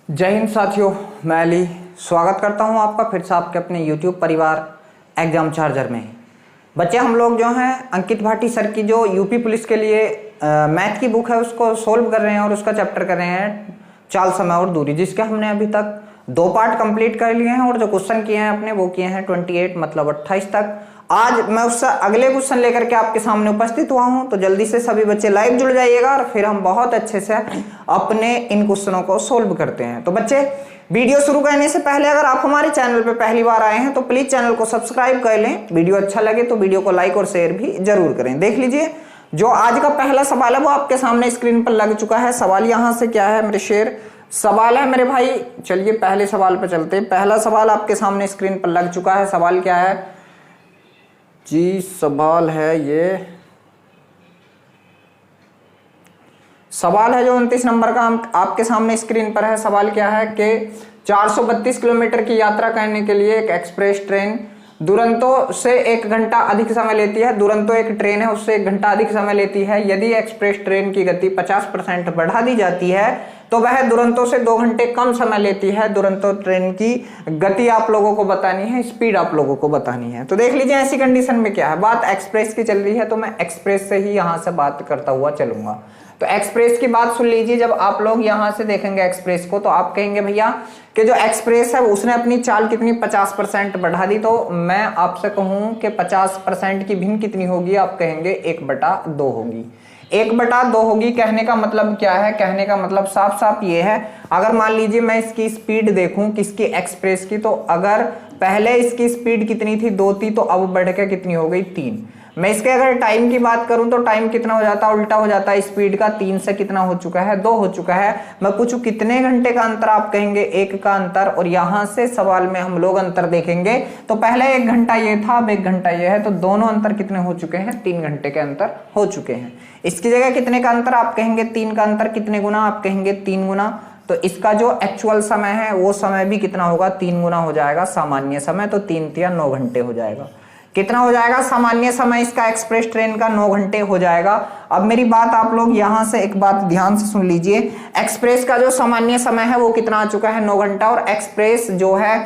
जय हिंद साथियों, मैं अली स्वागत करता हूं आपका फिर से आपके अपने YouTube परिवार एग्जाम चार्जर में। बच्चे, हम लोग जो हैं अंकित भाटी सर की जो यूपी पुलिस के लिए मैथ की बुक है उसको सोल्व कर रहे हैं और उसका चैप्टर कर रहे हैं चाल, समय और दूरी, जिसके हमने अभी तक 2 पार्ट कंप्लीट कर लिए हैं और जो क्वेश्चन किए हैं अपने वो किए हैं 28 मतलब 28 तक। आज मैं उससे अगले क्वेश्चन लेकर के आपके सामने उपस्थित हुआ हूं, तो जल्दी से सभी बच्चे लाइव जुड़ जाइएगा और फिर हम बहुत अच्छे से अपने इन क्वेश्चनों को सोल्व करते हैं। तो बच्चे, वीडियो शुरू करने से पहले अगर आप हमारे चैनल पर पहली बार आए हैं तो प्लीज चैनल को सब्सक्राइब कर लें। वीडियो अच्छा लगे तो वीडियो को लाइक और शेयर भी जरूर करें। देख लीजिए, जो आज का पहला सवाल है वो आपके सामने स्क्रीन पर लग चुका है। सवाल यहाँ से क्या है मेरे शेर, सवाल है मेरे भाई, चलिए पहले सवाल पर चलते हैं। पहला सवाल आपके सामने स्क्रीन पर लग चुका है। सवाल क्या है जी? सवाल है ये, सवाल है जो 29 नंबर का आपके सामने स्क्रीन पर है। सवाल क्या है कि 432 किलोमीटर की यात्रा करने के लिए एक एक्सप्रेस ट्रेन दुरंतो से 1 घंटा अधिक समय लेती है। दुरंतो एक ट्रेन है, उससे 1 घंटा अधिक समय लेती है। यदि एक्सप्रेस ट्रेन की गति 50% बढ़ा दी जाती है तो वह दुरंतो से 2 घंटे कम समय लेती है। दुरंतो ट्रेन की गति आप लोगों को बतानी है, स्पीड आप लोगों को बतानी है। तो देख लीजिए, ऐसी कंडीशन में क्या है, बात एक्सप्रेस की चल रही है तो मैं एक्सप्रेस से ही यहां से बात करता हुआ चलूंगा। तो एक्सप्रेस की बात सुन लीजिए। जब आप लोग यहां से देखेंगे एक्सप्रेस को तो आप कहेंगे भैया कि जो एक्सप्रेस है उसने अपनी चाल कितनी 50% बढ़ा दी। तो मैं आपसे कहूं कि 50% की भिन्न कितनी होगी, आप कहेंगे 1/2 होगी। 1/2 होगी। कहने का मतलब क्या है? कहने का मतलब साफ साफ ये है, अगर मान लीजिए मैं इसकी स्पीड देखूं किसकी, एक्सप्रेस की, तो अगर पहले इसकी स्पीड कितनी थी 2 थी, तो अब बढ़ के कितनी हो गई 3। मैं इसके अगर टाइम की बात करूं तो टाइम कितना हो जाता है, उल्टा हो जाता है। स्पीड का 3 से कितना हो चुका है, 2 हो चुका है। मैं पूछूं कितने घंटे का अंतर, आप कहेंगे 1 का अंतर। और यहां से सवाल में हम लोग अंतर देखेंगे तो पहले 1 घंटा ये था, अब 1 घंटा ये है, तो दोनों अंतर कितने हो चुके हैं, 3 घंटे के अंतर हो चुके हैं। इसकी जगह कितने का अंतर, आप कहेंगे 3 का अंतर। कितने गुना, आप कहेंगे 3 गुना। तो इसका जो एक्चुअल समय है वो समय भी कितना होगा, 3 गुना हो जाएगा सामान्य समय। तो 3 या 9 घंटे हो जाएगा। कितना हो जाएगा सामान्य समय इसका, एक्सप्रेस ट्रेन का 9 घंटे हो जाएगा। अब मेरी बात आप लोग यहां से एक बात ध्यान से सुन लीजिए। एक्सप्रेस का जो सामान्य समय है वो कितना आ चुका है, 9 घंटा। और एक्सप्रेस जो है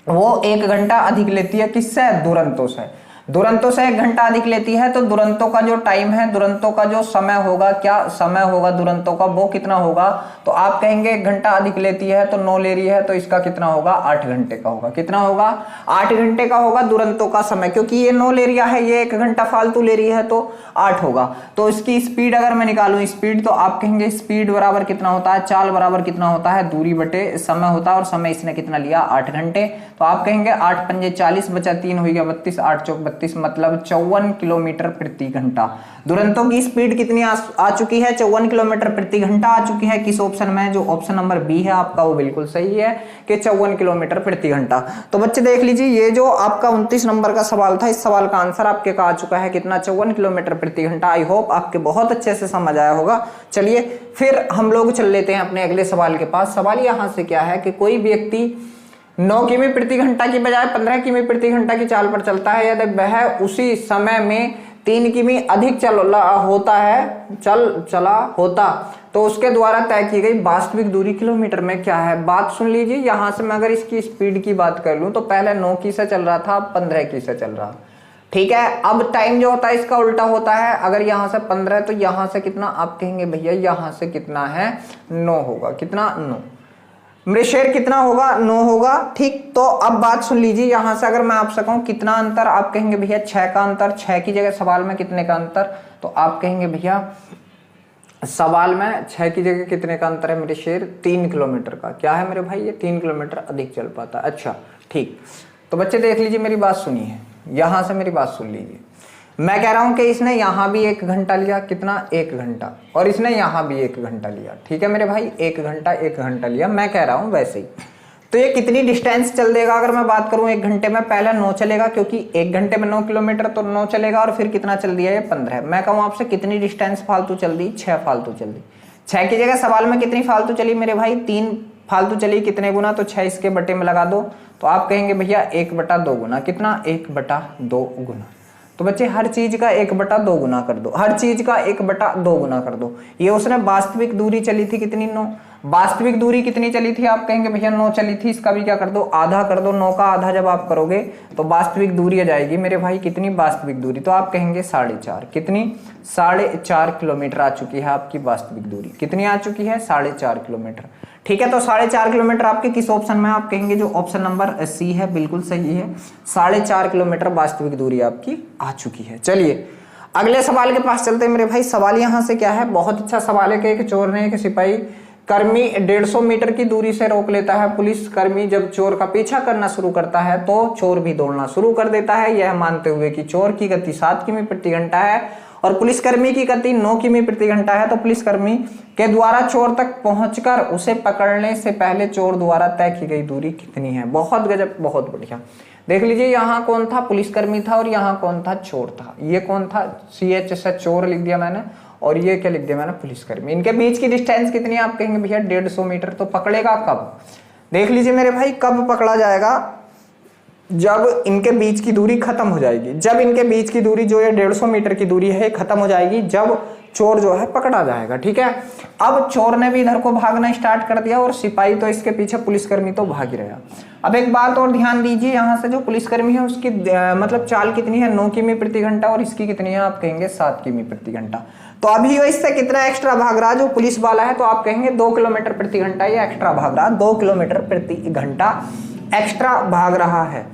वो 1 घंटा अधिक लेती है, किससे, दुरंतो से। दुरंतो से 1 घंटा अधिक लेती है। तो दुरंतो का जो टाइम है, दुरंतो का जो समय होगा, क्या समय होगा दुरंतो का, वो कितना होगा। तो आप कहेंगे 1 घंटा अधिक लेती है तो 9 ले रही है, तो इसका कितना होगा, 8 घंटे का होगा। कितना होगा, 8 घंटे का होगा दुरंतो का समय, क्योंकि ये 9 ले रहा है, ये 1 घंटा फालतू ले रही है, तो 8 होगा। तो इसकी स्पीड अगर मैं निकालूं स्पीड, तो आप कहेंगे स्पीड बराबर कितना होता है, चाल बराबर कितना होता है, दूरी बटे समय होता है। और समय इसने कितना लिया, 8 घंटे। तो आप कहेंगे 8 पंजे 40 बचा 3 हो गया 32, 8 चौक 32 मतलब 54 किलोमीटर प्रति घंटा। दुरंतो की स्पीड कितनी आ चुकी है, 54 किलोमीटर प्रति घंटा आ चुकी है। किस ऑप्शन में, जो ऑप्शन नंबर बी है आपका वो बिल्कुल सही है कि 54 किलोमीटर प्रति घंटा। तो बच्चे देख लीजिए, ये जो आपका 29 नंबर का सवाल था, इस सवाल का आंसर आपके का आ चुका है कितना, 54 किलोमीटर प्रति घंटा। आई होप आपके बहुत अच्छे से समझ आया होगा। चलिए फिर हम लोग चल लेते हैं अपने अगले सवाल के पास। सवाल यहां से क्या है कि कोई व्यक्ति 9 किमी प्रति घंटा की बजाय 15 किमी प्रति घंटा की चाल पर चलता है, यदि वह उसी समय में 3 किमी अधिक चला होता तो उसके द्वारा तय की गई वास्तविक दूरी किलोमीटर में क्या है। बात सुन लीजिए, यहां से मैं अगर इसकी स्पीड की बात कर लूं तो पहले 9 की से चल रहा था, 15 की से चल रहा, ठीक है। अब टाइम जो होता है इसका उल्टा होता है। अगर यहां से 15 तो यहां से कितना, आप कहेंगे भैया यहां से कितना है, 9 होगा। कितना, 9 मेरे शेर कितना होगा, 9 होगा, ठीक। तो अब बात सुन लीजिए, यहां से अगर मैं आपसे कहूं कितना अंतर, आप कहेंगे भैया 6 का अंतर। 6 की जगह सवाल में कितने का अंतर, तो आप कहेंगे भैया सवाल में 6 की जगह कितने का अंतर है मेरे शेर, 3 किलोमीटर का। क्या है मेरे भाई, ये 3 किलोमीटर अधिक चल पाता। अच्छा ठीक। तो बच्चे देख लीजिए, मेरी बात सुनिए, यहां से मेरी बात सुन लीजिए। मैं कह रहा हूं कि इसने यहां भी 1 घंटा लिया, कितना, 1 घंटा, और इसने यहां भी 1 घंटा लिया, ठीक है मेरे भाई, 1 घंटा 1 घंटा लिया। मैं कह रहा हूं वैसे ही तो ये कितनी डिस्टेंस चल देगा, अगर मैं बात करूं 1 घंटे में, पहले 9 चलेगा, क्योंकि 1 घंटे में 9 किलोमीटर, तो 9 चलेगा। और फिर कितना चल दिया, ये 15। मैं कहूं आपसे कितनी डिस्टेंस फालतू चल दी, 6 फालतू चल दी। 6 की जगह सवाल में कितनी फालतू चली मेरे भाई, 3 फालतू चली। कितने गुना, तो 6 इसके बटे में लगा दो, तो आप कहेंगे भैया 1/2 गुना। कितना, 1/2 गुना। तो बच्चे हर चीज का 1/2 गुना कर दो, हर चीज का 1/2 गुना कर दो। ये उसने वास्तविक दूरी चली थी कितनी, 9। वास्तविक दूरी कितनी चली थी? आप कहेंगे भैया 9 चली थी, इसका भी क्या कर दो, आधा कर दो। 9 का आधा जब आप करोगे तो वास्तविक दूरी आ जाएगी मेरे भाई कितनी? वास्तविक दूरी तो आप कहेंगे 4.5। कितनी? 4.5 किलोमीटर आ चुकी है आपकी वास्तविक दूरी। कितनी आ चुकी है? 4.5 किलोमीटर। ठीक है, तो 4.5 किलोमीटर आपके किस ऑप्शन में? आप कहेंगे जो ऑप्शन नंबर सी है बिल्कुल सही है। 4.5 किलोमीटर वास्तविक दूरी आपकी आ चुकी है। चलिए अगले सवाल के पास चलते हैं मेरे भाई। सवाल यहाँ से क्या है, बहुत अच्छा सवाल है कि एक चोर ने एक सिपाही कर्मी 150 मीटर की दूरी से रोक लेता है। पुलिस कर्मी जब चोर का पीछा करना शुरू करता है तो चोर भी दौड़ना शुरू कर देता है, यह मानते हुए कि चोर की गति 7 किमी प्रति घंटा है और पुलिसकर्मी की गति 9 किमी प्रति घंटा है। तो पुलिसकर्मी के द्वारा चोर तक पहुंचकर उसे पकड़ने से पहले चोर द्वारा तय की गई दूरी कितनी है? बहुत गजब, बहुत बढ़िया। देख लीजिए यहाँ कौन था? पुलिसकर्मी था और यहाँ कौन था? चोर था। ये कौन था? CH से चोर लिख दिया मैंने और ये क्या लिख दिया मैंने? पुलिसकर्मी। इनके बीच की डिस्टेंस कितनी है? आप कहेंगे भैया 150 मीटर। तो पकड़ेगा कब? देख लीजिए मेरे भाई, कब पकड़ा जाएगा? जब इनके बीच की दूरी खत्म हो जाएगी। जब इनके बीच की दूरी जो है 150 मीटर की दूरी है खत्म हो जाएगी, जब चोर जो है पकड़ा जाएगा। ठीक है, अब चोर ने भी इधर को भागना स्टार्ट कर दिया और सिपाही तो इसके पीछे, पुलिसकर्मी तो भाग ही रहा। अब एक बात और ध्यान दीजिए, यहाँ से जो पुलिसकर्मी है उसकी मतलब चाल कितनी है? 9 किमी प्रति घंटा और इसकी कितनी है? आप कहेंगे 7 किमी प्रति घंटा। तो अभी वो इससे कितना एक्स्ट्रा भाग रहा जो पुलिस वाला है? तो आप कहेंगे 2 किलोमीटर प्रति घंटा ये एक्स्ट्रा भाग रहा, 2 किलोमीटर प्रति घंटा एक्स्ट्रा भाग रहा है।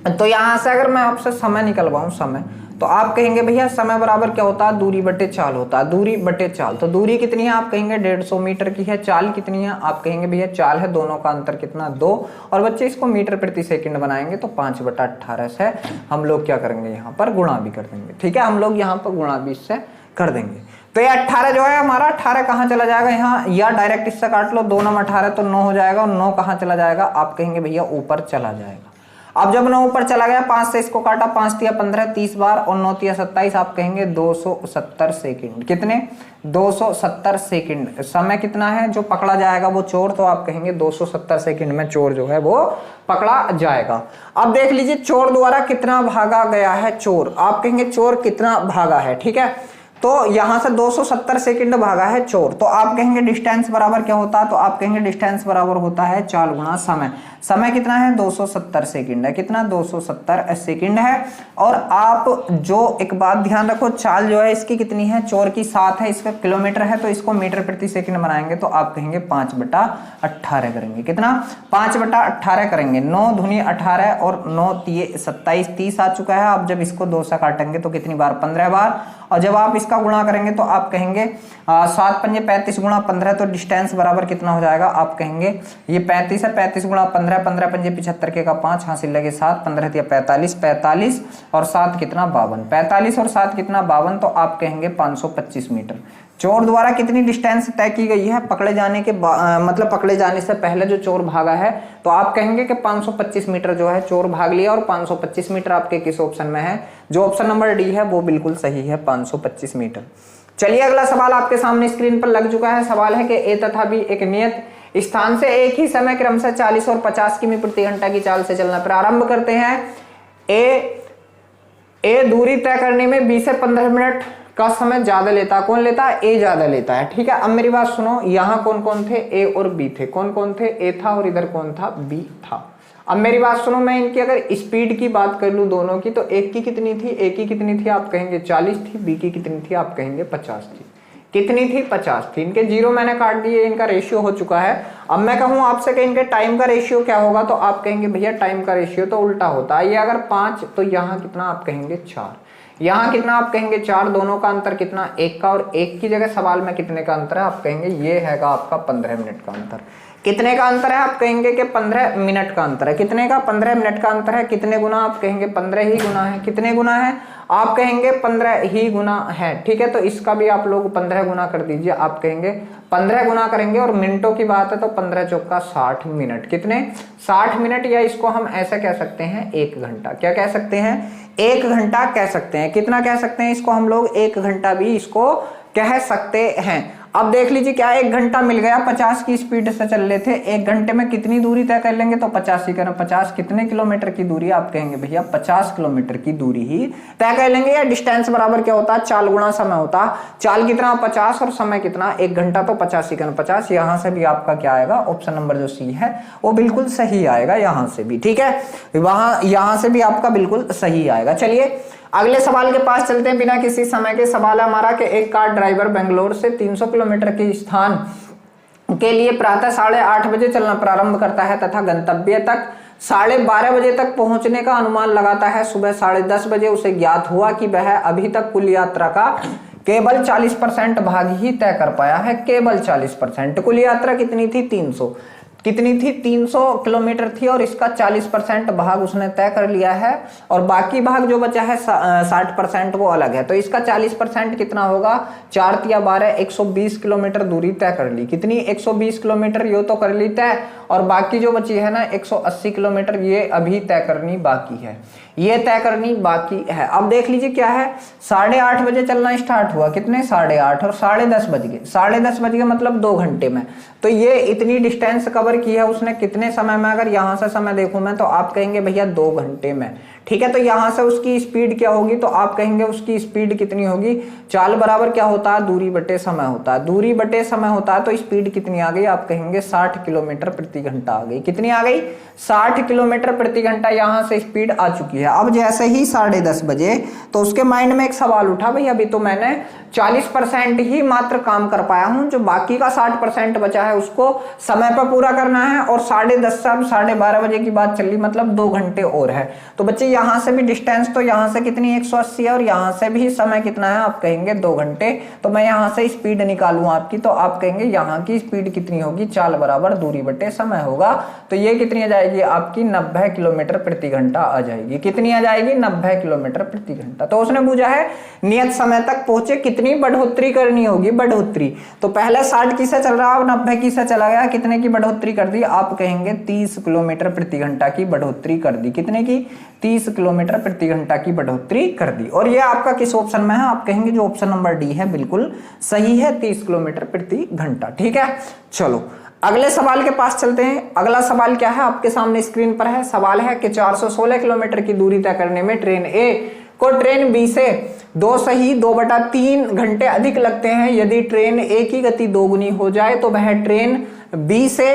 तो यहां से अगर मैं आपसे समय निकलवाऊं, समय, तो आप कहेंगे भैया समय बराबर क्या होता है? दूरी बटे चाल होता है। दूरी बटे चाल, तो दूरी कितनी है? आप कहेंगे 150 मीटर की है। चाल कितनी है? आप कहेंगे भैया चाल है, दोनों का अंतर कितना? 2। और बच्चे इसको मीटर प्रति सेकंड बनाएंगे तो 5/18 से हम लोग क्या करेंगे? यहाँ पर गुणा भी कर देंगे। ठीक है, हम लोग यहाँ पर गुणा भी इससे कर देंगे। तो ये 18 जो है हमारा, 18 कहाँ चला जाएगा? यहाँ, या डायरेक्ट इससे काट लो, 2 9 18 तो 9 हो जाएगा। और 9 कहाँ चला जाएगा? आप कहेंगे भैया ऊपर चला जाएगा। अब जब 9 ऊपर चला गया, 5 से इसको काटा, 5 तिया 15, 30 बार और 9 तिया 27, आप कहेंगे 270 सेकंड। कितने? 270 सेकंड। समय कितना है जो पकड़ा जाएगा वो चोर? तो आप कहेंगे 270 सेकंड में चोर जो है वो पकड़ा जाएगा। अब देख लीजिए चोर द्वारा कितना भागा गया है? चोर, आप कहेंगे चोर कितना भागा है? ठीक है, तो यहां से 270 सेकंड भागा है चोर। तो आप कहेंगे डिस्टेंस बराबर क्या होता है? तो आप कहेंगे डिस्टेंस बराबर होता है चाल गुणा समय। समय कितना है? 270 सेकंड है। कितना? 270 सेकंड है। और आप जो एक बात ध्यान रखो, चाल जो है इसकी कितनी है? चोर की 7 है, इसका किलोमीटर है, तो इसको मीटर प्रति सेकंड बनाएंगे तो आप कहेंगे 5/18 करेंगे। कितना? 5/18 करेंगे। 9 दूनी 18 और 9 तिये 27, 30 आ चुका है। अब जब इसको 2 से काटेंगे तो कितनी बार? 15 बार। और जब आप इसका गुणा करेंगे तो आप कहेंगे 7 पंजे 35 गुणा 15, तो डिस्टेंस बराबर कितना हो जाएगा? आप कहेंगे ये 35 है, 35 गुणा 15, 15 पंजे 75 के का 5, हासिल लगे 7, 15 दिया 45, 45 और 7 कितना? 52। 45 और 7 कितना? 52। तो आप कहेंगे 525 मीटर। चोर द्वारा कितनी डिस्टेंस तय की गई है पकड़े जाने के मतलब पकड़े जाने से पहले जो चोर भागा है? तो आप कहेंगे कि 525 मीटर जो है चोर भाग लिया। और 525 मीटर आपके किस ऑप्शन में है? जो ऑप्शन नंबर डी है वो बिल्कुल सही है, 525 मीटर। चलिए अगला सवाल आपके सामने स्क्रीन पर लग चुका है। सवाल है कि ए तथा बी एक नियत स्थान से एक ही समय क्रम से 40 और 50 किमी प्रति घंटा की चाल से चलना प्रारंभ करते हैं। ए दूरी तय करने में 20 से 15 मिनट का समय ज्यादा लेता है। कौन लेता है? ए ज्यादा लेता है। ठीक है, अब मेरी बात सुनो, यहाँ कौन कौन थे? ए और बी थे। कौन कौन थे? ए था और इधर कौन था? बी था। अब मेरी बात सुनो, मैं इनकी अगर स्पीड की बात कर लूं दोनों की, तो एक की कितनी थी? ए की कितनी थी? आप कहेंगे 40 थी। बी की कितनी थी? आप कहेंगे 50 थी। कितनी थी? 50 थी। इनके 0 मैंने काट दिए, इनका रेशियो हो चुका है। अब मैं कहूं आपसे कि इनके टाइम का रेशियो क्या होगा, तो आप कहेंगे भैया टाइम का रेशियो तो उल्टा होता है। ये अगर 5 तो यहाँ कितना? आप कहेंगे 4। यहाँ कितना? आप कहेंगे 4। दोनों का अंतर कितना? 1 का। और 1 की जगह सवाल में कितने का अंतर है? आप कहेंगे ये हैगा आपका 15 मिनट का अंतर। कितने का अंतर है? आप कहेंगे कि 15 मिनट का अंतर है। कितने का? 15 मिनट का अंतर है। कितने गुना? आप कहेंगे 15 ही गुना है। कितने गुना है? आप कहेंगे 15 ही गुना है। ठीक है, तो इसका भी आप लोग 15 गुना कर दीजिए। आप कहेंगे 15 गुना करेंगे। और मिनटों की बात है तो 15 चौका 60 मिनट। कितने? 60 मिनट, या इसको हम ऐसे कह सकते हैं 1 घंटा। क्या कह सकते हैं? 1 घंटा कह सकते हैं। कितना कह सकते हैं इसको हम लोग? 1 घंटा भी इसको कह सकते हैं। अब देख लीजिए क्या 1 घंटा मिल गया, 50 की स्पीड से चल रहे थे, 1 घंटे में कितनी दूरी तय कर लेंगे, तो 50 ही करना, 50 कितने किलोमीटर की दूरी, आप कहेंगे भैया 50 किलोमीटर की दूरी ही तय कर लेंगे। या डिस्टेंस बराबर क्या होता है, चाल गुणा समय होता है, चाल कितना 50 और समय कितना 1 घंटा, तो 50 ही करना 50। यहां से भी आपका क्या आएगा, ऑप्शन नंबर जो सी है वो बिल्कुल सही आएगा, यहां से भी, ठीक है, यहां से भी आपका बिल्कुल सही आएगा। चलिए अगले सवाल के पास चलते हैं, बिना किसी समय के। सवाल है हमारा कि एक कार ड्राइवर बेंगलोर से 300 किलोमीटर के स्थान के लिए प्रातः 8:30 बजे चलना प्रारंभ करता है तथा गंतव्य तक 12:30 बजे तक पहुंचने का अनुमान लगाता है। सुबह 10:30 बजे उसे ज्ञात हुआ कि वह अभी तक कुल यात्रा का केवल 40% भाग ही तय कर पाया है, केवल 40%। कुल यात्रा कितनी थी, 300 कितनी थी, 300 किलोमीटर थी, और इसका 40% भाग उसने तय कर लिया है, और बाकी भाग जो बचा है 60% वो अलग है। तो इसका 40% कितना होगा, 4 × 12 120 किलोमीटर दूरी तय कर ली। कितनी, 120 किलोमीटर यो तो कर ली तय, और बाकी जो बची है ना 180 किलोमीटर ये अभी तय करनी बाकी है, ये तय करनी बाकी है। अब देख लीजिए क्या है, 8:30 बजे चलना स्टार्ट हुआ, कितने 8:30, और 10:30 बज गए, 10:30 बज गए मतलब 2 घंटे में। तो ये इतनी डिस्टेंस कवर की है उसने कितने समय में, अगर यहां से समय देखूं मैं तो आप कहेंगे भैया 2 घंटे में, ठीक है। तो यहां से उसकी स्पीड क्या होगी, तो आप कहेंगे उसकी स्पीड कितनी होगी, चाल बराबर क्या होता है, दूरी बटे समय होता है, दूरी बटे समय होता है, तो स्पीड कितनी आ गई, आप कहेंगे 60 किलोमीटर प्रति घंटा आ गई। कितनी आ गई, 60 किलोमीटर प्रति घंटा यहां से स्पीड आ चुकी है। अब जैसे ही 10:30 बजे तो उसके माइंड में एक सवाल उठा, भाई अभी तो मैंने 40% ही मात्र काम कर पाया हूं, जो बाकी का 60% बचा है उसको समय पर पूरा करना है, और 10:30 से 12:30 बजे की बात चल रही, मतलब 2 घंटे और है। तो बच्चे यहां से भी डिस्टेंस तो यहां से कितनी 180 है, और यहां से भी समय कितना है, आप कहेंगे 2 घंटे। तो मैं यहां से स्पीड निकालूं आपकी, तो आप कहेंगे यहां की स्पीड कितनी होगी, चाल बराबर दूरी बटे समय होगा। तो ये कितनी आ जाएगी आपकी, 90 किलोमीटर प्रति घंटा आ जाएगी। कितनी आ जाएगी, 90 किलोमीटर प्रति घंटा। तो उसने पूछा है नियत समय तक पहुंचे कितनी बढ़ोतरी करनी होगी, बढ़ोतरी। तो पहले 60 की से चल रहा, अब 90 की से चला गया, कितने की बढ़ोतरी कर दी, आप कहेंगे 30 किलोमीटर प्रति घंटा की बढ़ोतरी कर दी। कितने की, 30 किलोमीटर प्रति घंटा की बढ़ोतरी कर दी। और ये आपका किस ऑप्शन में है, आप कहेंगे जो ऑप्शन नंबर डी है बिल्कुल सही है, 30 किलोमीटर प्रति घंटा, ठीक है। चलो अगले सवाल के पास चलते हैं। अगला सवाल क्या है, आपके सामने स्क्रीन पर है। सवाल है कि 416 किलोमीटर की दूरी तय करने में ट्रेन ए को ट्रेन बी से 2 सही 2/3 घंटे अधिक लगते हैं। यदि ट्रेन ए की गति 2 गुनी हो जाए तो वह ट्रेन बी से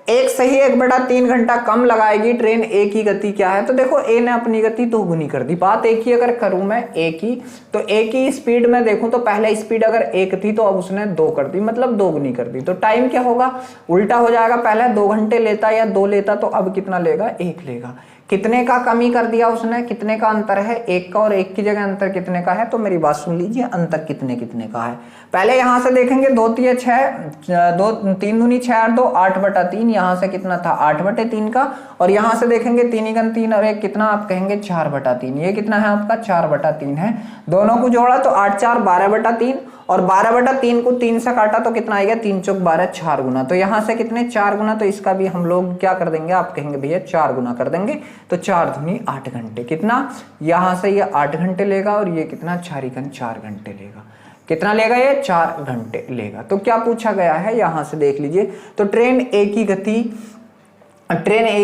1 सही 1/3 घंटा कम लगाएगी। ट्रेन ए की गति क्या है, तो देखो ए ने अपनी गति 2 गुनी कर दी। बात एक ही अगर करूं मैं ए की, तो ए की स्पीड में देखूं तो पहले स्पीड अगर 1 थी तो अब उसने 2 कर दी, मतलब 2 गुनी कर दी। तो टाइम क्या होगा, उल्टा हो जाएगा, पहले 2 घंटे लेता या 2 लेता, तो अब कितना लेगा, 1 लेगा। कितने का कमी कर दिया उसने, कितने का अंतर है, 1 का, और 1 की जगह अंतर कितने का है, तो मेरी बात सुन लीजिए, अंतर कितने कितने का है। पहले यहां से देखेंगे 2 × 6 2 3 दूनी 6 और 2 8/3, यहां से कितना था 8/3 का, और यहां से देखेंगे 3 × 3 और 1 कितना, आप कहेंगे 4/3। ये कितना है आपका 4/3 है। दोनों को जोड़ा तो 8 × 4 12/3, और 12/3 को 3 से काटा तो कितना आएगा, 3 × 4 12, 4 गुना। तो यहां से कितने 4 गुना, तो इसका भी हम लोग क्या कर देंगे, आप कहेंगे भैया 4 गुना कर देंगे। तो 4 दूनी 8 घंटे, कितना, यहां से ये 8 घंटे लेगा, और ये कितना 4 × 4 घंटे लेगा। कितना लेगा, ये 4 घंटे लेगा। तो क्या पूछा गया है, यहां से देख लीजिए। तो ट्रेन ए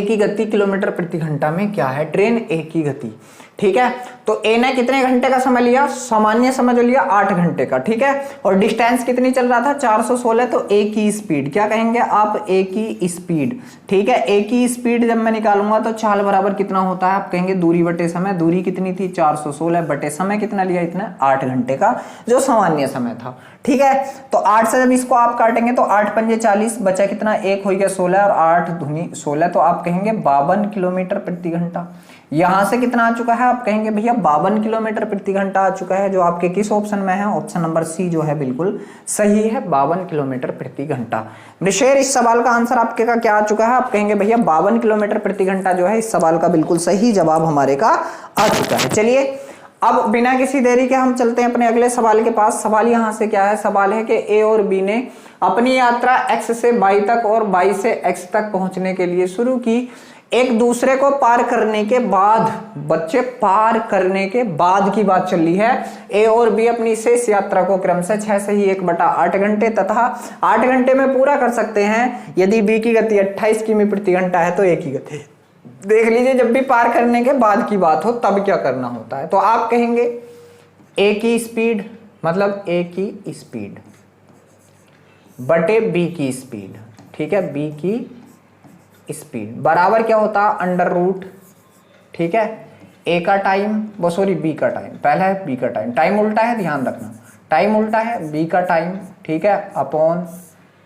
की गति किलोमीटर प्रति घंटा में क्या है, ट्रेन ए की गति, ठीक है। तो ए ने कितने घंटे का समय लिया, सामान्य समय जो लिया 8 घंटे का, ठीक है। और डिस्टेंस कितनी चल रहा था 416, तो ए की स्पीड क्या कहेंगे आप, ए की स्पीड, ठीक है। ए की स्पीड जब मैं निकालूंगा तो चाल बराबर कितना होता है, आप कहेंगे दूरी बटे समय। दूरी कितनी थी 416 बटे समय कितना लिया, इतना 8 घंटे का जो सामान्य समय था, ठीक है। तो 8 से जब इसको आप काटेंगे तो 8 × 5 40, बचा कितना 1 हो गया 16, और 8 दूनी 16, तो आप कहेंगे 52 किलोमीटर प्रति घंटा। यहां से कितना आ चुका है, आप कहेंगे भैया 52 किलोमीटर प्रति घंटा आ चुका है, जो आपके किस ऑप्शन में है, ऑप्शन नंबर सी जो है बिल्कुल सही है, 52 किलोमीटर प्रति घंटा। निशेर इस सवाल का आंसर आपके का क्या आ चुका है, आप कहेंगे भैया 52 किलोमीटर प्रति घंटा जो है इस सवाल का बिल्कुल सही जवाब हमारे का आ चुका है। चलिए अब बिना किसी देरी के हम चलते हैं अपने अगले सवाल के पास। सवाल यहां से क्या है, सवाल है कि ए और बी ने अपनी यात्रा x से y तक और y से x तक पहुंचने के लिए शुरू की। एक दूसरे को पार करने के बाद, बच्चे पार करने के बाद की बात चल रही है। ए और बी अपनी शेष यात्रा को क्रमशः 6 से ही 1/8 घंटे तथा 8 घंटे में पूरा कर सकते हैं। यदि बी की गति 28 किमी प्रति घंटा है तो ए की गति, देख लीजिए जब भी पार करने के बाद की बात हो तब क्या करना होता है। तो आप कहेंगे ए की स्पीड मतलब ए की स्पीड बटे बी की स्पीड, ठीक है, बी की स्पीड बराबर क्या होता है अंडर रूट, ठीक है, ए का टाइम वो सॉरी बी का टाइम, पहला है बी का टाइम, टाइम उल्टा है ध्यान रखना, टाइम उल्टा है, बी का टाइम, ठीक है, अपॉन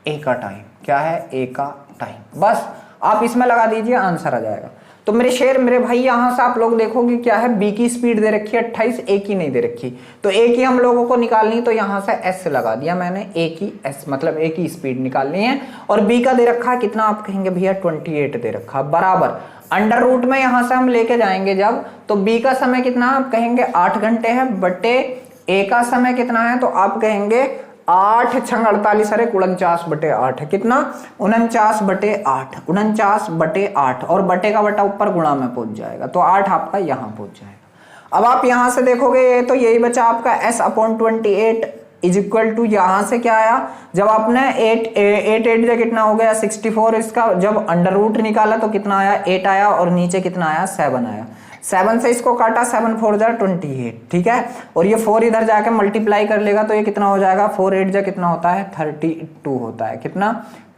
ए का टाइम, क्या है ए का टाइम। बस आप इसमें लगा दीजिए आंसर आ जाएगा। तो मेरे शेर मेरे भाई यहां से आप लोग देखोगे क्या है, बी की स्पीड दे रखी है 28, ए की नहीं दे रखी, तो ए की हम लोगों को निकालनी, तो यहां से एस लगा दिया मैंने, ए की एस मतलब ए की स्पीड निकालनी है। और बी का दे रखा है कितना, आप कहेंगे भैया 28 दे रखा, बराबर अंडर रूट में यहां से हम लेके जाएंगे जब, तो बी का समय कितना आप कहेंगे 8 घंटे है बटे ए का समय कितना है, तो आप कहेंगे 8 छंग 48, अरे 49/8 है, कितना 49/8, 49/8 और बटे का बटा ऊपर गुणा में पहुंच जाएगा, तो 8 आपका यहां पहुंच जाएगा। अब आप यहां से देखोगे ये तो यही बचा आपका s/28 इज इक्वल टू, यहां से क्या आया, जब आपने 8 से कितना हो गया 64, इसका जब अंडर रूट निकाला तो कितना आया 8 आया और नीचे कितना आया 7 आया, 7 से इसको काटा 7 4 जा 28, ठीक है, और ये 4 इधर जाके मल्टीप्लाई कर लेगा तो ये कितना हो जाएगा 4 8 जा कितना होता है 32 होता है, कितना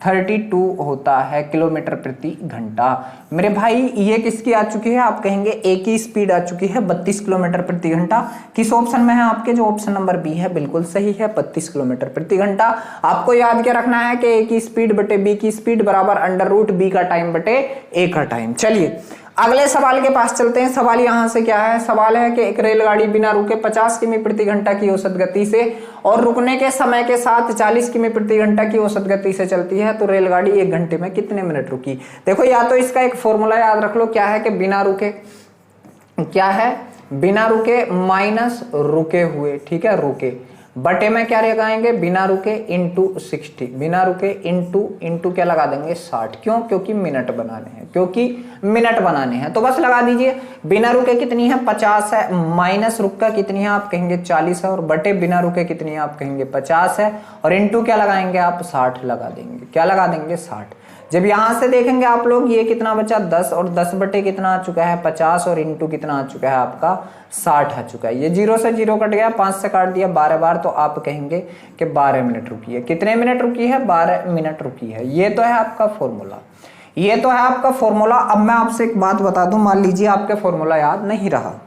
32 होता है किलोमीटर प्रति घंटा। मेरे भाई ये किसकी आ चुकी है, आप कहेंगे ए की स्पीड आ चुकी है 32 किलोमीटर प्रति घंटा। किस ऑप्शन में है आपके, जो ऑप्शन नंबर बी है बिल्कुल सही है, 32 किलोमीटर प्रति घंटा। आपको याद क्या रखना है कि ए की स्पीड बटे बी की स्पीड बराबर अंडर रूट बी का टाइम बटे ए का टाइम। चलिए अगले सवाल के पास चलते हैं। सवाल यहां से क्या है, सवाल है कि एक रेलगाड़ी बिना रुके 50 किमी प्रति घंटा की औसत गति से और रुकने के समय के साथ 40 किमी प्रति घंटा की औसत गति से चलती है, तो रेलगाड़ी 1 घंटे में कितने मिनट रुकी। देखो या तो इसका एक फॉर्मूला याद रख लो, क्या है कि बिना रुके, क्या है बिना रुके माइनस रुके हुए, ठीक है, रुके बटे में क्या लगाएंगे बिना रुके इंटू 60, बिना रुके इंटू क्या लगा देंगे 60, क्यों, क्योंकि मिनट बनाने हैं, क्योंकि मिनट बनाने हैं, तो बस लगा दीजिए बिना रुके कितनी है 50 है, माइनस रुक का कितनी है आप कहेंगे 40 है, और बटे बिना रुके कितनी है आप कहेंगे 50 है, और इंटू क्या लगाएंगे आप 60 लगा देंगे, क्या लगा देंगे 60। जब यहां से देखेंगे आप लोग ये कितना बचा 10, और 10 बटे कितना आ चुका है 50, और इंटू कितना आ चुका है आपका 60 आ चुका है। ये 0 से 0 कट गया, 5 से काट दिया 12 बार, तो आप कहेंगे कि 12 मिनट रुकी है। कितने मिनट रुकी है 12 मिनट रुकी है। ये तो है आपका फॉर्मूला, ये तो है आपका फॉर्मूला। अब मैं आपसे एक बात बता दूं, मान लीजिए आपके फॉर्मूला याद नहीं रहा,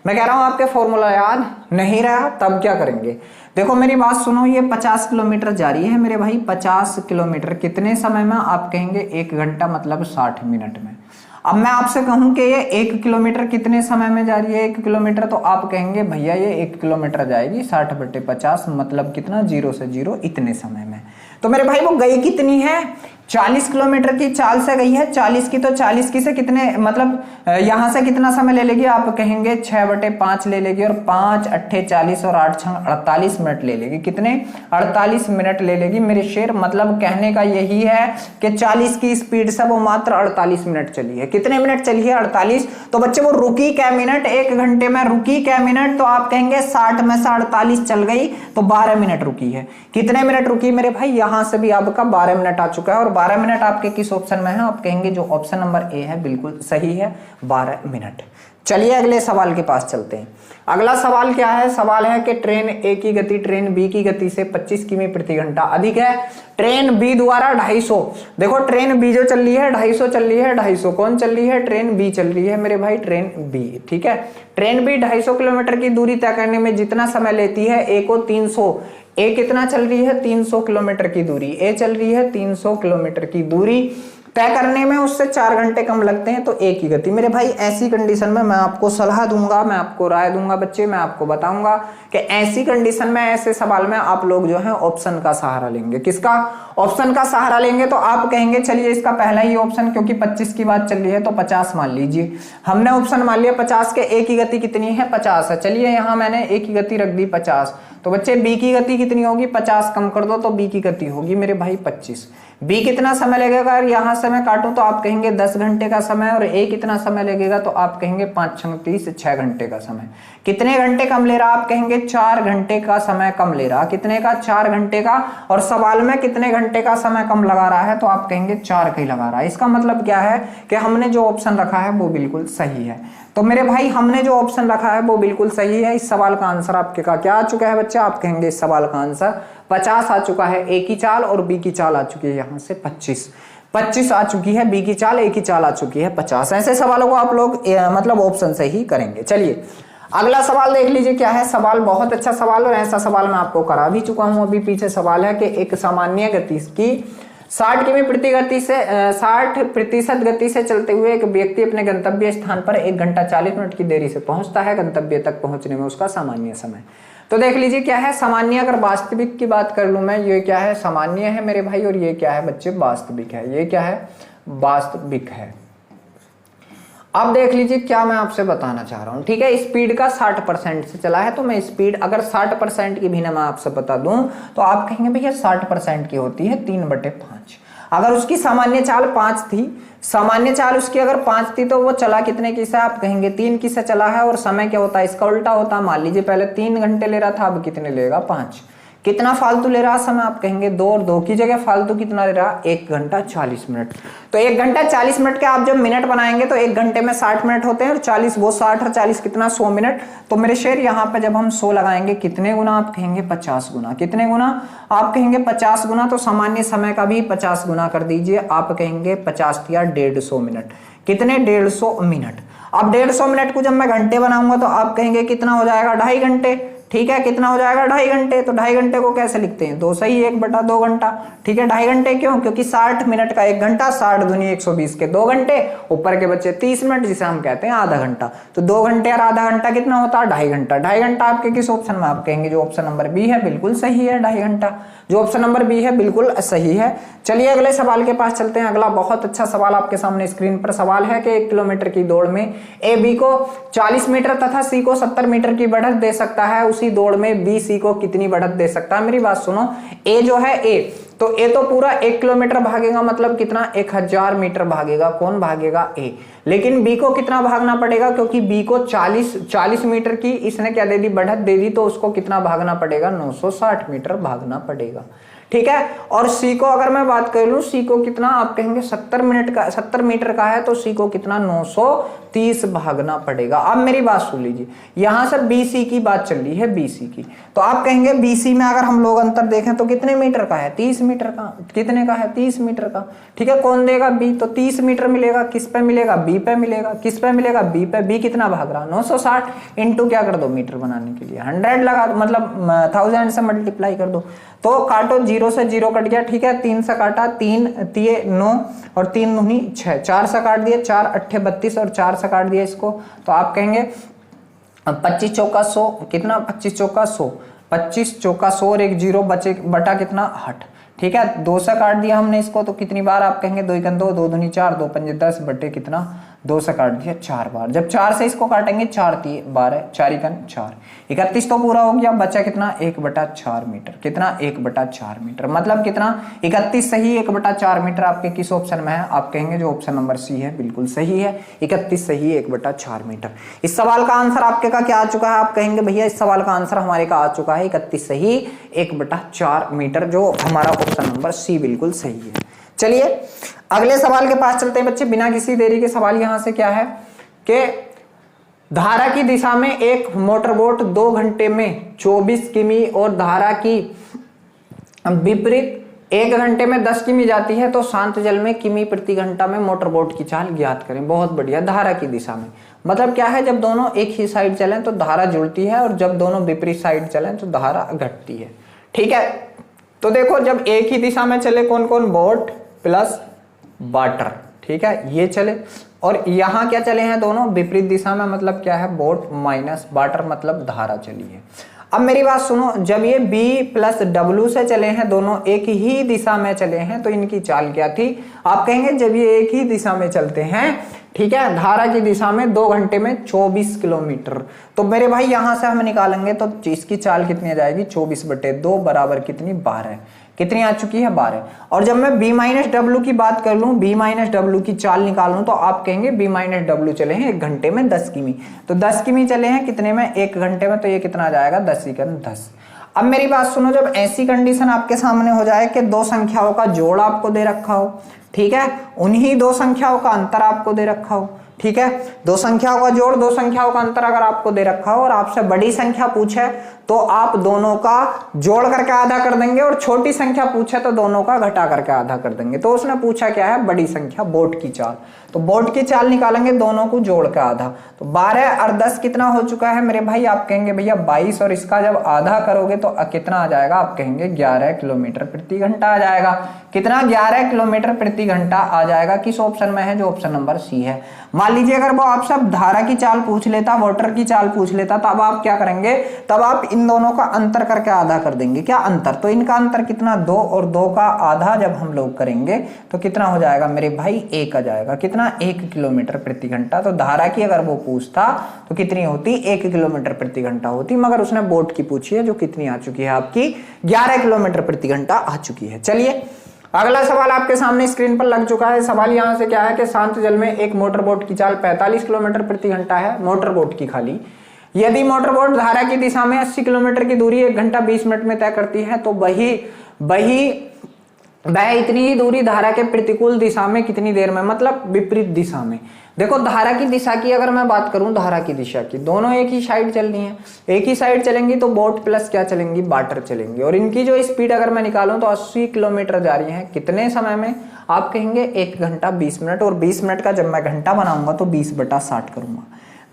मैं कह रहा हूं आपके फॉर्मूला याद नहीं रहा, तब क्या करेंगे। देखो मेरी बात सुनो, ये 50 किलोमीटर जा रही है मेरे भाई, 50 किलोमीटर कितने समय में आप कहेंगे 1 घंटा मतलब 60 मिनट में। अब मैं आपसे कहूं कि ये 1 किलोमीटर कितने समय में जा रही है 1 किलोमीटर, तो आप कहेंगे भैया ये 1 किलोमीटर जाएगी 60 बटे 50 मतलब कितना 0 से 0 इतने समय में। तो मेरे भाई वो गई कितनी है 40 किलोमीटर की चाल से गई है, 40 की, तो 40 की से कितने मतलब यहां से कितना समय ले लेगी आप कहेंगे 6 बटे 5 ले लेगी, और 5 8 40 और 8 6 48 मिनट ले लेगी, कितने 48 मिनट ले लेगी मेरे शेर। मतलब कहने का यही है कि 40 की स्पीड से वो मात्र 48 मिनट चली है। कितने मिनट चली है 48, तो बच्चे वो रुकी क्या मिनट, 1 घंटे में रुकी क्या मिनट, तो आप कहेंगे 60 में से 48 चल गई तो 12 मिनट रुकी है। कितने मिनट रुकी मेरे भाई, यहां से भी आपका 12 मिनट आ चुका है, और 12 मिनट आपके किस ऑप्शन में है, आप कहेंगे जो ऑप्शन नंबर ए है बिल्कुल सही है 12 मिनट। चलिए अगले सवाल के पास चलते हैं। अगला सवाल क्या है, सवाल है कि ट्रेन ए की गति ट्रेन बी की गति से 25 किमी प्रति घंटा अधिक है, ट्रेन बी द्वारा 250, देखो ट्रेन बी जो चल रही है 250 चल रही है, 250 कौन चल रही है, ट्रेन बी चल रही है मेरे भाई, ट्रेन बी, ठीक है। ट्रेन बी 250 किलोमीटर की दूरी तय करने में जितना समय लेती है, ए को 300, ए कितना चल रही है 300 किलोमीटर की दूरी, ए चल रही है 300 किलोमीटर की दूरी तय करने में उससे 4 घंटे कम लगते हैं, तो ए की गति। मेरे भाई ऐसी कंडीशन में मैं आपको सलाह दूंगा, मैं आपको राय दूंगा बच्चे, मैं आपको बताऊंगा कि ऐसी कंडीशन में ऐसे सवाल में आप लोग जो है ऑप्शन का सहारा लेंगे। किसका, ऑप्शन का सहारा लेंगे। तो आप कहेंगे चलिए इसका पहला ही ऑप्शन, क्योंकि 25 की बात चल रही है तो 50 मान लीजिए, हमने ऑप्शन मान लिया 50 के, ए की गति कितनी है 50 है, चलिए यहाँ मैंने ए की गति रख दी 50, तो बच्चे बी की गति कितनी होगी 50 कम कर दो तो बी की गति होगी मेरे भाई 25। बी कितना समय लगेगा, अगर यहाँ से मैं काटूं तो आप कहेंगे 10 घंटे का समय, और ए कितना समय लगेगा तो आप कहेंगे 5 छंग 30 6 घंटे का समय। कितने घंटे कम ले रहा, आप कहेंगे 4 घंटे का समय कम ले रहा। कितने का, 4 घंटे का, और सवाल में कितने घंटे का समय कम लगा रहा है तो आप कहेंगे 4 का ही लगा रहा है। इसका मतलब क्या है कि हमने जो ऑप्शन रखा है वो बिल्कुल सही है। तो मेरे भाई हमने जो ऑप्शन रखा है वो बिल्कुल सही है। इस सवाल का आंसर आपके का क्या आ चुका है बच्चे, आप कहेंगे इस सवाल का आंसर 50 आ चुका है। ए की चाल और बी की चाल आ चुकी है यहाँ से 25 आ चुकी है, बी की चाल, ए की चाल आ चुकी है 50। ऐसे सवालों को आप लोग मतलब ऑप्शन से ही करेंगे। चलिए अगला सवाल देख लीजिए क्या है। सवाल बहुत अच्छा सवाल, और ऐसा सवाल मैं आपको करा भी चुका हूं अभी पीछे। सवाल है कि एक सामान्य गति की 60 किमी प्रति गति से 60% गति से चलते हुए एक व्यक्ति अपने गंतव्य स्थान पर 1 घंटा 40 मिनट की देरी से पहुंचता है। गंतव्य तक पहुंचने में उसका सामान्य समय। तो देख लीजिए क्या है सामान्य। अगर वास्तविक की बात कर लूं मैं, ये क्या है, सामान्य है मेरे भाई, और ये क्या है बच्चे, वास्तविक है। ये क्या है, वास्तविक है। अब देख लीजिए क्या मैं आपसे बताना चाह रहा हूं, ठीक है। स्पीड का 60% से चला है, तो मैं स्पीड अगर 60% की भी ना मैं आपसे बता दूं तो आप कहेंगे भैया 60% की होती है 3/5। अगर उसकी सामान्य चाल 5 थी, सामान्य चाल उसकी अगर 5 थी तो वो चला कितने की से, आप कहेंगे 3 की से चला है। और समय क्या होता है, इसका उल्टा होता है। मान लीजिए पहले 3 घंटे ले रहा था, अब कितने लेगा, 5। कितना फालतू ले रहा समय, आप कहेंगे 2, और 2 की जगह फालतू कितना ले रहा, 1 घंटा 40 मिनट। तो 1 घंटा 40 मिनट के आप जब मिनट बनाएंगे तो 1 घंटे में 60 मिनट होते हैं, और 40 वो 60 और 40 कितना, 100 मिनट। तो मेरे शेर यहाँ पे जब हम 100 लगाएंगे कितने गुना, आप कहेंगे 50 गुना। कितने गुना, आप कहेंगे 50 गुना। तो सामान्य समय का भी 50 गुना कर दीजिए, आप कहेंगे 50 या 150 मिनट। कितने, 150 मिनट। अब 150 मिनट को जब मैं घंटे बनाऊंगा तो आप कहेंगे कितना हो जाएगा, 2.5 घंटे। ठीक है, कितना हो जाएगा, 2.5 घंटे। तो 2.5 घंटे को कैसे लिखते हैं, 2 सही 1/2 घंटा। ठीक है, 2.5 घंटे क्यों, क्योंकि 60 मिनट का 1 घंटा, 60 दूनी 120 के 2 घंटे, ऊपर के बच्चे 30 मिनट, जिसे हम कहते हैं आधा घंटा। तो 2 घंटे और आधा घंटा कितना होता है, 2.5 घंटा। 2.5 घंटा आपके किस ऑप्शन में, आप कहेंगे जो ऑप्शन नंबर बी है बिल्कुल सही है, 2.5 घंटा। जो ऑप्शन नंबर बी है बिल्कुल सही है। चलिए अगले सवाल के पास चलते हैं। अगला बहुत अच्छा सवाल आपके सामने स्क्रीन पर सवाल है कि 1 किलोमीटर की दौड़ में ए बी को 40 मीटर तथा सी को 70 मीटर की बढ़त दे सकता है। उसी दौड़ में बी सी को कितनी बढ़त दे सकता है। मेरी बात सुनो, ए जो है ए, तो ए तो पूरा 1 किलोमीटर भागेगा, मतलब कितना, 1000 मीटर भागेगा। कौन भागेगा, ए। लेकिन बी को कितना भागना पड़ेगा, क्योंकि बी को 40 मीटर की इसने क्या दे दी, बढ़त दे दी, तो उसको कितना भागना पड़ेगा, 960 मीटर भागना पड़ेगा। ठीक है, और सी को अगर मैं बात कर लूं, सी को कितना, आप कहेंगे 70 मीटर का है, तो सी को कितना, 930 भागना पड़ेगा। अब मेरी बात सुन लीजिए, यहां से बीसी की बात चल रही है, बीसी की। तो आप कहेंगे बीसी में अगर हम लोग अंतर देखें तो कितने मीटर का है, 30 मीटर का। कितने का है, 30 मीटर का। ठीक है, कौन देगा, बी। तो 30 मीटर मिलेगा, किस पे मिलेगा, बी पे मिलेगा। किस पे मिलेगा, बी पे। बी कितना भाग रहा, 960 इंटू क्या कर दो, मीटर बनाने के लिए 100 लगा, मतलब 1000 से मल्टीप्लाई कर दो। तो काटो, 0 से 0 कट गया। ठीक है, 3 से काटा, 3 तिये 9 और 3 दूनी 6, 4 से काट दिए, 4 8 32 और 4 से काट दिया इसको। तो आप कहेंगे 25 चौका 100, कितना, 25 चौका 100, 25 चौका 100 और 1 0 बचे, बटा कितना, 8। ठीक है, 2 से काट दिया हमने इसको, तो कितनी बार, आप कहेंगे 2 1 2, 2 दूनी 4, 2 5 10 बटे कितना, 2 से काट दिया 4 बार। जब 4 से इसको काटेंगे, 4 3 12, 4 1 4, 31 तो पूरा हो गया। बचा कितना, 1/4 मीटर। कितना, 1/4 मीटर, मतलब कितना, 31 सही, 1/4 मीटर आपके किस ऑप्शन में है, आप कहेंगे जो ऑप्शन नंबर सी है बिल्कुल सही है, 31 सही, 1/4 मीटर। इस सवाल का आंसर आपके का क्या आ चुका है, आप कहेंगे भैया इस सवाल का आंसर हमारे का आ चुका है 31 सही, 1/4 मीटर, जो हमारा ऑप्शन नंबर सी बिल्कुल सही है। चलिए अगले सवाल के पास चलते हैं बच्चे, बिना किसी देरी के। सवाल यहां से क्या है कि धारा की दिशा में एक मोटरबोट 2 घंटे में 24 किमी और धारा की विपरीत 1 घंटे में 10 किमी जाती है, तो शांत जल में किमी प्रति घंटा में मोटरबोट की चाल ज्ञात करें। बहुत बढ़िया, धारा की दिशा में मतलब क्या है, जब दोनों एक ही साइड चलें तो धारा जुड़ती है, और जब दोनों विपरीत साइड चलें तो धारा घटती है। ठीक है, तो देखो जब एक ही दिशा में चले, कौन कौन, बोट प्लस वाटर। ठीक है, ये चले, और यहां क्या चले हैं, दोनों विपरीत दिशा में, मतलब क्या है, बोट माइनस वाटर, मतलब धारा चली है। अब मेरी बात सुनो, जब ये B प्लस W से चले हैं, दोनों एक ही दिशा में चले हैं, तो इनकी चाल क्या थी, आप कहेंगे जब ये एक ही दिशा में चलते हैं, ठीक है, धारा की दिशा में 2 घंटे में 24 किलोमीटर, तो मेरे भाई यहां से हम निकालेंगे तो इसकी चाल कितनी आ जाएगी, 24/2 बराबर कितनी, 12। कितनी आ चुकी है 12। और जब मैं b माइनस डब्ल्यू की बात कर लूं, b माइनस डब्ल्यू की चाल निकाल लूं, तो आप कहेंगे b माइनस डब्ल्यू चले हैं 1 घंटे में 10 किमी। तो 10 किमी चले हैं कितने में 1 घंटे में, तो ये कितना आ जाएगा 10 × 10। अब मेरी बात सुनो, जब ऐसी कंडीशन आपके सामने हो जाए कि दो संख्याओं का जोड़ आपको दे रखा हो, ठीक है, उन्हीं दो संख्याओं का अंतर आपको दे रखा हो, ठीक है, दो संख्याओं का जोड़ दो संख्याओं का अंतर अगर आपको दे रखा हो और आपसे बड़ी संख्या पूछे तो आप दोनों का जोड़ करके आधा कर देंगे, और छोटी संख्या पूछे तो दोनों का घटा करके आधा कर देंगे। तो उसने पूछा क्या है, बड़ी संख्या, बोर्ड की चाल। तो बोर्ड की चाल निकालेंगे, दोनों को जोड़ के आधा। तो 12 और 10 कितना हो चुका है मेरे भाई, आप कहेंगे भैया 22, और इसका जब आधा करोगे तो कितना आ जाएगा, आप कहेंगे 11 किलोमीटर प्रति घंटा आ जाएगा। कितना, 11 किलोमीटर प्रति घंटा आ जाएगा। किस ऑप्शन में है, जो ऑप्शन नंबर सी है। मान लीजिए अगर वो आपसे धारा की चाल पूछ लेता, वाटर की चाल पूछ लेता, तब आप क्या करेंगे, तब आप इन दोनों का अंतर करके आधा कर देंगे। क्या अंतर, तो इनका अंतर कितना 2, और 2 का आधा जब हम लोग करेंगे तो कितना हो जाएगा मेरे भाई 1 आ जाएगा। कितना, 1 किलोमीटर प्रति घंटा। तो धारा की अगर वो पूछता तो कितनी होती, 1 किलोमीटर प्रति घंटा होती, मगर उसने बोट की पूछी है जो कितनी आ चुकी है आपकी 11 किलोमीटर प्रति घंटा आ चुकी है। चलिए अगला सवाल आपके सामने स्क्रीन पर लग चुका है। सवाल यहाँ से क्या है कि शांत जल में एक मोटर बोट की चाल 45 किलोमीटर प्रति घंटा है, मोटर बोट की खाली। यदि मोटर बोट धारा की दिशा में 80 किलोमीटर की दूरी 1 घंटा 20 मिनट में तय करती है, तो वह इतनी ही दूरी धारा के प्रतिकूल दिशा में कितनी देर में, मतलब विपरीत दिशा में। देखो धारा की दिशा की अगर मैं बात करूं, धारा की दिशा की, दोनों एक ही साइड चल रही हैं, एक ही साइड चलेंगी तो बोट प्लस क्या चलेंगी, वाटर चलेंगी। और इनकी जो स्पीड अगर मैं निकालूं तो 80 किलोमीटर जा रही है, कितने समय में, आप कहेंगे 1 घंटा 20 मिनट। और 20 मिनट का जब मैं घंटा बनाऊंगा तो 20/60 करूंगा,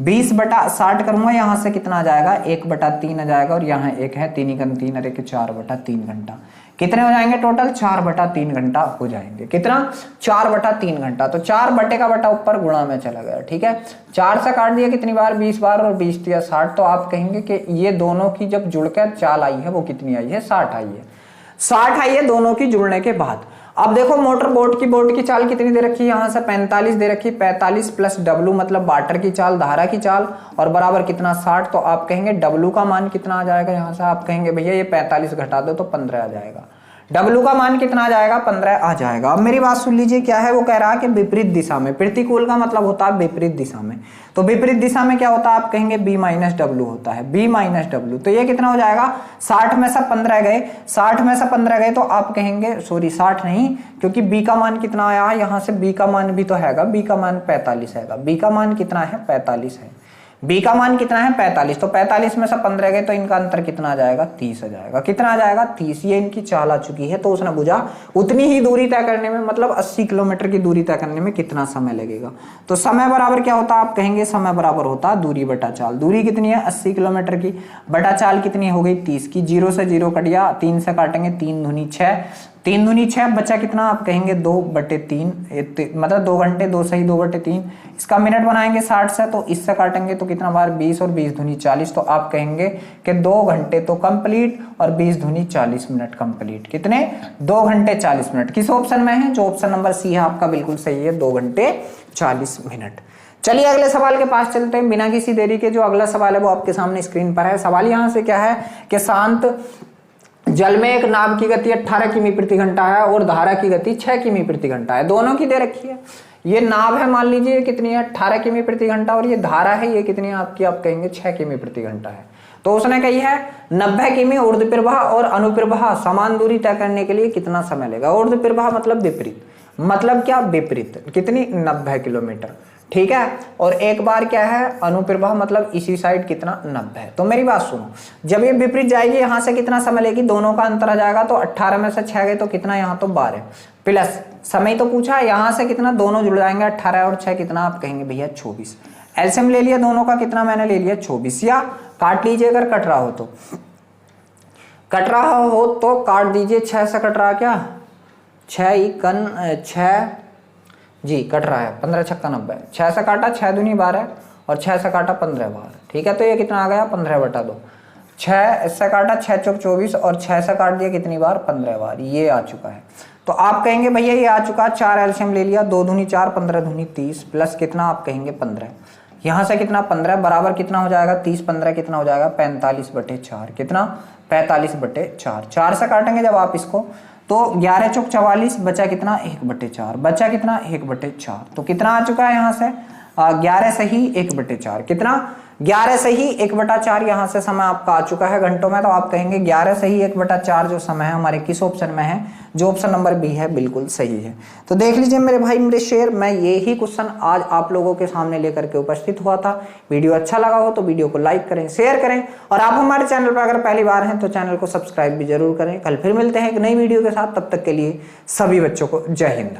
20/60 करूंगा। यहाँ से कितना आ जाएगा, 1/3 आ जाएगा, और यहाँ 1 है 3 × 3 और 1 4/3 घंटा। कितने हो जाएंगे टोटल, 4/3 घंटा हो जाएंगे। कितना, 4/3 घंटा। तो 4 बटे का बटा ऊपर गुणा में चला गया, ठीक है। 4 से काट दिया कितनी बार, 20 बार, और 20 दिया 60। तो आप कहेंगे कि ये दोनों की जब जुड़कर चाल आई है वो कितनी आई है, 60 आई है। 60 आई है दोनों की जुड़ने के बाद। अब देखो मोटर बोट की चाल कितनी दे रखी है, यहाँ से 45 दे रखी, 45 प्लस डब्लू मतलब वाटर की चाल, धारा की चाल, और बराबर कितना 60। तो आप कहेंगे डब्लू का मान कितना आ जाएगा, यहाँ से आप कहेंगे भैया ये 45 घटा दो तो 15 आ जाएगा। डब्लू का मान कितना आ जाएगा, 15 आ जाएगा। अब मेरी बात सुन लीजिए, क्या है वो कह रहा है कि विपरीत दिशा में, प्रतिकूल का मतलब होता है विपरीत दिशा में। तो विपरीत दिशा में क्या होता है, आप कहेंगे b माइनस डब्ल्यू होता है, b माइनस डब्ल्यू। तो ये कितना हो जाएगा, 60 में से 15 गए, 60 में से 15 गए तो आप कहेंगे, सॉरी 60 नहीं, क्योंकि b का मान कितना आया है, यहाँ से b का मान भी तो हैगा, b का मान 45 हैगा। b का मान कितना है, 45 है। b का मान कितना है, 45। तो 45 में से 15 गए तो इनका अंतर कितना आ जाएगा, 30 आ जाएगा। कितना आ जाएगा, 30। ये इनकी चाल आ चुकी है। तो उसने पूछा उतनी ही दूरी तय करने में, मतलब 80 किलोमीटर की दूरी तय करने में कितना समय लगेगा। तो समय बराबर क्या होता है, आप कहेंगे समय बराबर होता है दूरी बटा चाल। दूरी कितनी है, 80 किलोमीटर की, बटा चाल कितनी हो गई, 30 की। 0 से 0 कट गया, 3 से काटेंगे, 3 दूनी 6, 3 दूनी 6, बचा कितना, आप कहेंगे 2/3, मतलब 2 घंटे, 2 सही 2/3। इसका मिनट बनाएंगे 60 से, तो इससे काटेंगे तो कितना बार, 20, और 20 दूनी 40। तो आप कहेंगे कि 2 घंटे तो कंप्लीट, और 20 दूनी 40 मिनट कंप्लीट। कितने, 2 घंटे 40 मिनट। किस ऑप्शन में है, जो ऑप्शन नंबर सी है आपका बिल्कुल सही है, 2 घंटे 40 मिनट। चलिए अगले सवाल के पास चलते हैं बिना किसी देरी के। जो अगला सवाल है वो आपके सामने स्क्रीन पर है। सवाल यहाँ से क्या है कि शांत जल में एक नाव की गति 18 किमी प्रति घंटा है और धारा की गति 6 किमी प्रति घंटा है, दोनों की दे रखी है। ये नाव है, मान लीजिए कितनी है, 18 किमी प्रति घंटा, और ये धारा है, ये कितनी है आपकी, आप कहेंगे 6 किमी प्रति घंटा है। तो उसने कही है 90 किमी ऊर्ध्व प्रवाह और अनुप्रवाह समान दूरी तय करने के लिए कितना समय लेगा। ऊर्ध्व प्रवाह मतलब विपरीत, मतलब क्या, विपरीत, कितनी, 90 किलोमीटर, ठीक है। और एक बार क्या है, अनुप्रवाह मतलब इसी साइड कितना, 90 है। तो मेरी बात सुनो, जब ये विपरीत जाएगी यहाँ से कितना समय लेगी, दोनों का अंतर आ जाएगा। तो 18 में से 6 गए तो कितना, यहाँ तो 12 प्लस समय तो पूछा है, यहाँ से कितना, दोनों जुड़ जाएंगे, 18 और 6 कितना, आप कहेंगे भैया 24। एलसीएम ले लिया दोनों का, कितना मैंने ले लिया 24, या काट लीजिए अगर कट रहा हो तो, कट रहा हो तो काट दीजिए। 6 से कट रहा क्या, 6 जी कट रहा है, 15 छक्का 90, 6 से काटा 6 दूनी 12 और 6 से काटा 15 बार, ठीक है। तो ये कितना आ गया, 15/2। 6 से काटा 6 चौक 24 और 6 से काट दिया कितनी बार, 15 बार, ये आ चुका है। तो आप कहेंगे भैया ये आ चुका, 4 एलसीएम ले लिया, 2 दूनी 4, 15 दूनी 30 प्लस कितना, आप कहेंगे 15। यहाँ से कितना, 15 बराबर कितना हो जाएगा, 30 15 कितना हो जाएगा, 45/4। कितना, 45/4। 4 से काटेंगे जब आप इसको तो 11 चौक 44 बचा कितना 1/4, बचा कितना 1/4। तो कितना आ चुका है यहाँ से 11 सही 1/4, कितना 11 सही 1/4 यहाँ से समय आपका आ चुका है घंटों में। तो आप कहेंगे 11 सही 1/4 जो समय है हमारे किस ऑप्शन में है, जो ऑप्शन नंबर बी है बिल्कुल सही है। तो देख लीजिए मेरे भाई मेरे शेर, मैं ये ही क्वेश्चन आज आप लोगों के सामने लेकर के उपस्थित हुआ था। वीडियो अच्छा लगा हो तो वीडियो को लाइक करें, शेयर करें, और आप हमारे चैनल पर अगर पहली बार हैं तो चैनल को सब्सक्राइब भी जरूर करें। कल फिर मिलते हैं एक नई वीडियो के साथ, तब तक के लिए सभी बच्चों को जय हिंद।